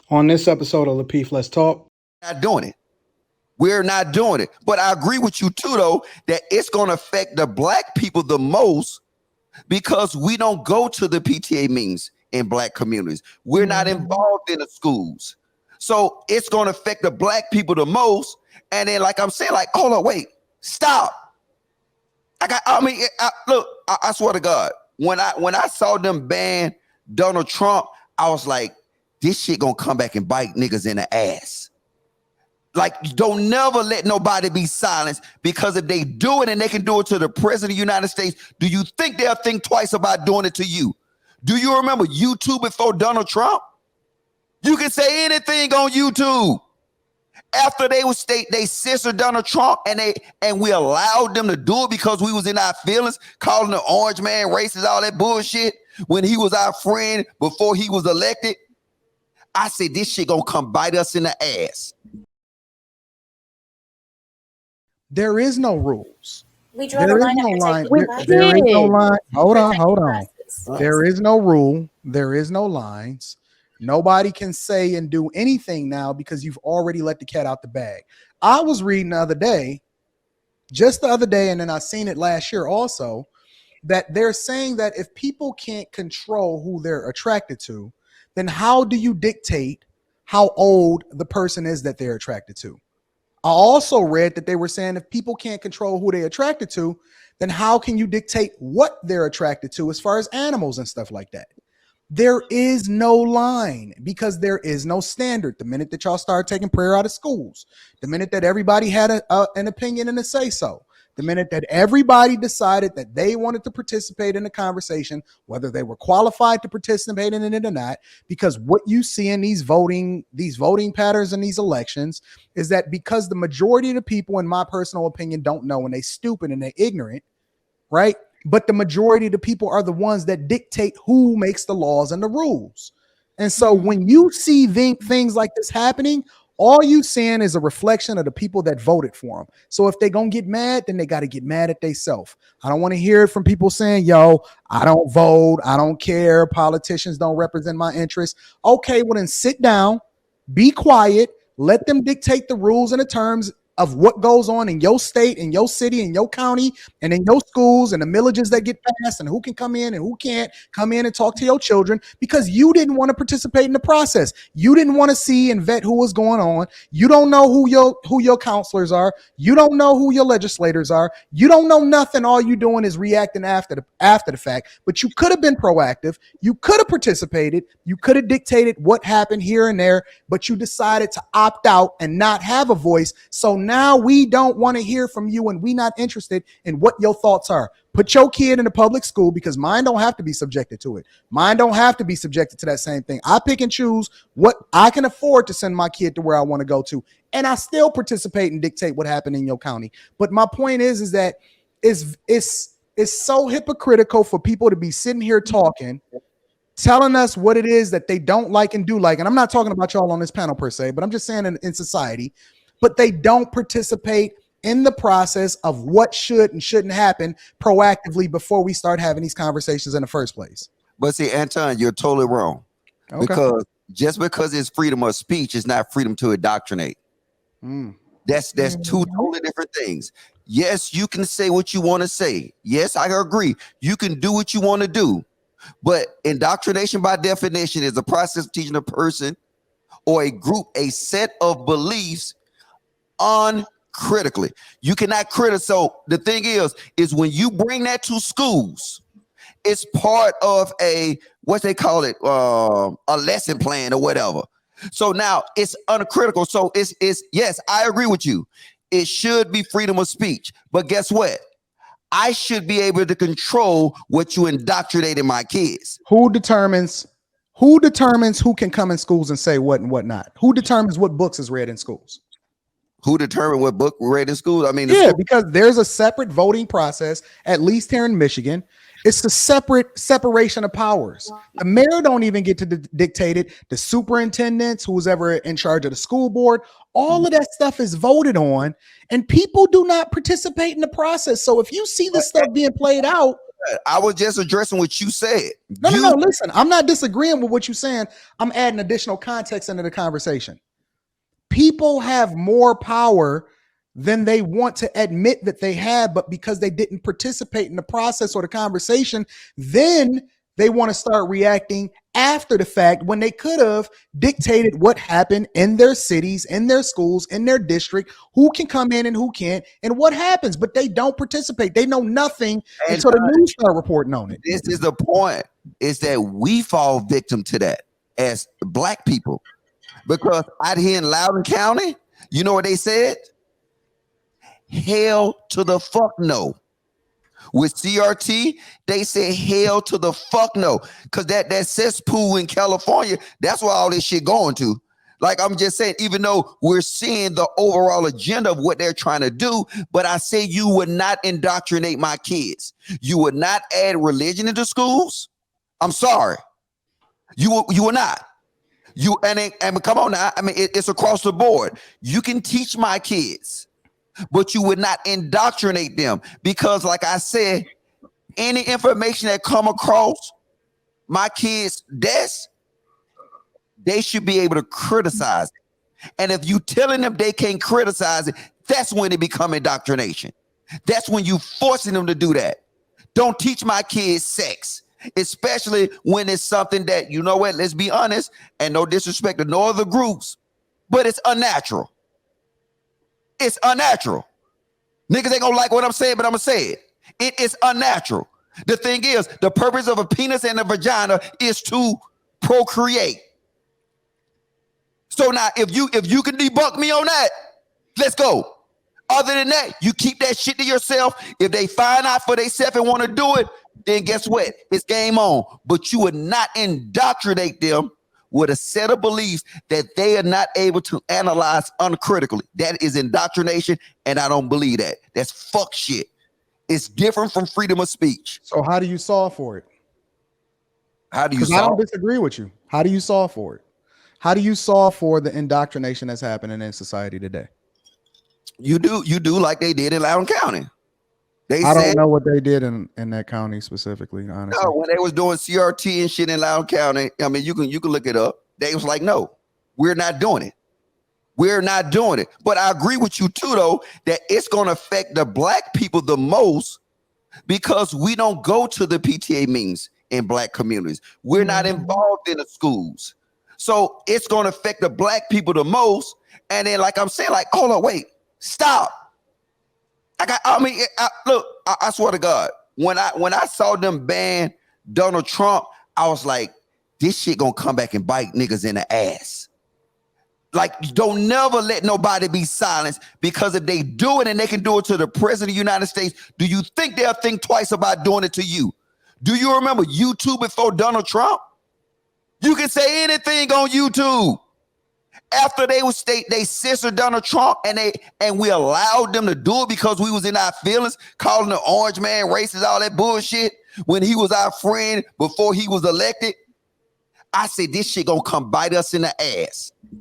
On this episode of Lapeef, Let's Talk. Not doing it. We're not doing it. But I agree with you too, though, that it's going to affect the black people the most because we don't go to the PTA meetings in black communities. We're not involved in the schools. So it's going to affect the black people the most. And then, like I'm saying, like, hold on, wait, stop. Look, I swear to God, when I saw them ban Donald Trump, I was like, this shit gonna come back and bite niggas in the ass. Like, don't never let nobody be silenced, because if they do it and they can do it to the president of the United States, do you think they'll think twice about doing it to you? Do you remember YouTube before Donald Trump? You can say anything on YouTube. After they censored Donald Trump and we allowed them to do it because we was in our feelings, calling the orange man racist, all that bullshit, when he was our friend before he was elected. I said, this shit gonna come bite us in the ass. There is no rules. We draw the line. There is no line. Hold on. There is no rule. There is no lines. Nobody can say and do anything now because you've already let the cat out the bag. I was reading just the other day, and then I seen it last year also, that they're saying that if people can't control who they're attracted to, then how do you dictate how old the person is that they're attracted to? I also read that they were saying if people can't control who they're attracted to, then how can you dictate what they're attracted to as far as animals and stuff like that? There is no line because there is no standard. The minute that y'all started taking prayer out of schools, the minute that everybody had an opinion and a say so, the minute that everybody decided that they wanted to participate in the conversation, whether they were qualified to participate in it or not, because what you see in these voting patterns in these elections is that because the majority of the people, in my personal opinion, don't know, and they stupid and they ignorant, right? But the majority of the people are the ones that dictate who makes the laws and the rules. And so when you see things like this happening, all you seeing is a reflection of the people that voted for them. So if they're going to get mad, then they got to get mad at themselves. I don't want to hear it from people saying, yo, I don't vote. I don't care. Politicians don't represent my interests. Okay, well then sit down, be quiet, let them dictate the rules and the terms of what goes on in your state, in your city, in your county, and in your schools, and the millages that get passed, and who can come in and who can't come in and talk to your children, because you didn't want to participate in the process. You didn't want to see and vet who was going on. You don't know who your counselors are. You don't know who your legislators are. You don't know nothing. All you doing is reacting after the fact. But you could have been proactive. You could have participated. You could have dictated what happened here and there, but you decided to opt out and not have a voice. So now we don't want to hear from you, and we not interested in what your thoughts are. Put your kid in a public school, because mine don't have to be subjected to it. Mine don't have to be subjected to that same thing. I pick and choose what I can afford to send my kid to where I want to go to, and I still participate and dictate what happened in your county. But my point is that it's so hypocritical for people to be sitting here talking, telling us what it is that they don't like and do like. And I'm not talking about y'all on this panel per se, but I'm just saying in society. But they don't participate in the process of what should and shouldn't happen proactively before we start having these conversations in the first place. But see, Anton, you're totally wrong. Okay. Because just because it's freedom of speech, it's not freedom to indoctrinate. That's two totally different things. Yes, you can say what you want to say. Yes, I agree. You can do what you want to do. But indoctrination, by definition, is the process of teaching a person or a group a set of beliefs uncritically. You cannot criticize. So the thing is when you bring that to schools, it's part of what they call it, a lesson plan or whatever. So now it's uncritical. So it's yes, I agree with you. It should be freedom of speech. But guess what? I should be able to control what you indoctrinate in my kids. Who determines who can come in schools and say what and what not? Who determines what books is read in schools? Who determined what book we read in school? I mean, because there's a separate voting process, at least here in Michigan. It's the separation of powers. The mayor don't even get to dictate it. The superintendents, who's ever in charge of the school board, all of that stuff is voted on, and people do not participate in the process. So if you see this stuff being played out, I was just addressing what you said. No. Listen, I'm not disagreeing with what you're saying. I'm adding additional context into the conversation. People have more power than they want to admit that they have, but because they didn't participate in the process or the conversation, then they want to start reacting after the fact when they could have dictated what happened in their cities, in their schools, in their district, who can come in and who can't, and what happens. But they don't participate. They know nothing until the news start reporting on it. This is the point, is that we fall victim to that as black people. Because out here in Loudoun County, you know what they said? Hell to the fuck no. With CRT, they said hell to the fuck no. Because that cesspool in California, that's where all this shit going to. Like I'm just saying, even though we're seeing the overall agenda of what they're trying to do, but I say you would not indoctrinate my kids. You would not add religion into schools. I'm sorry. You will not. And come on now. I mean, it's across the board. You can teach my kids, but you would not indoctrinate them, because like I said, any information that come across my kids' desk, they should be able to criticize it. And if you telling them they can't criticize it, that's when it become indoctrination. That's when you forcing them to do that. Don't teach my kids sex, especially when it's something that, you know what, let's be honest, and no disrespect to no other groups, but it's unnatural. It's unnatural. Niggas ain't gonna like what I'm saying, but I'm gonna say it. It is unnatural. The thing is, the purpose of a penis and a vagina is to procreate. So now, if you can debunk me on that, let's go. Other than that, you keep that shit to yourself. If they find out for themselves and want to do it, then guess what? It's game on. But you would not indoctrinate them with a set of beliefs that they are not able to analyze uncritically. That is indoctrination, and I don't believe that. That's fuck shit. It's different from freedom of speech. So how do you solve for it? How do you solve? I don't disagree with you. How do you solve for it? How do you solve for the indoctrination that's happening in society today? You do like they did in Loudoun County. I don't know what they did in that county specifically, honestly. No, when they was doing CRT and shit in Loudoun County, I mean, you can look it up. They was like, no, we're not doing it. We're not doing it. But I agree with you too, though, that it's going to affect the black people the most, because we don't go to the PTA meetings in black communities. We're not involved in the schools. So it's going to affect the black people the most. And then, like I'm saying, like, hold on, wait, stop. Look, I swear to God, when I saw them ban Donald Trump, I was like, this shit gonna come back and bite niggas in the ass. Like, don't never let nobody be silenced, because if they do it and they can do it to the president of the United States, do you think they'll think twice about doing it to you? Do you remember YouTube before Donald Trump? You can say anything on YouTube. After they censored Donald Trump, and we allowed them to do it because we was in our feelings, calling the orange man racist, all that bullshit, when he was our friend before he was elected. I said, this shit gonna come bite us in the ass.